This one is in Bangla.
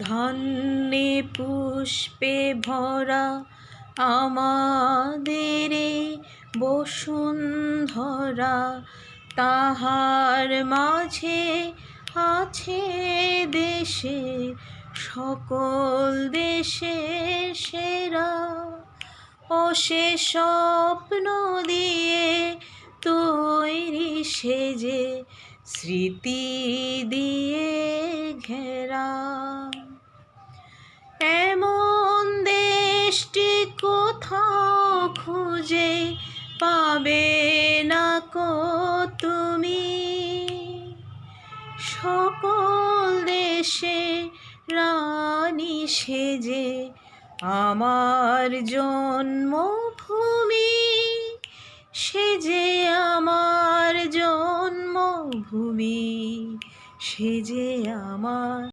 ধান্যে পুষ্পে ভরা আমাদের বসুন্ধরা, তাহার মাঝে আছে দেশের সকল দেশের সেরা। ও সে স্বপ্ন দিয়ে তৈরি সেজে স্মৃতি দিয়ে ঘেরা, এমন দেশটি কোথাও খুঁজে পাবে না কো তুমি। সকল দেশে রানী সেজে আমার জন্মভূমি, সেজে আমার জন্মভূমি, সেজে আমার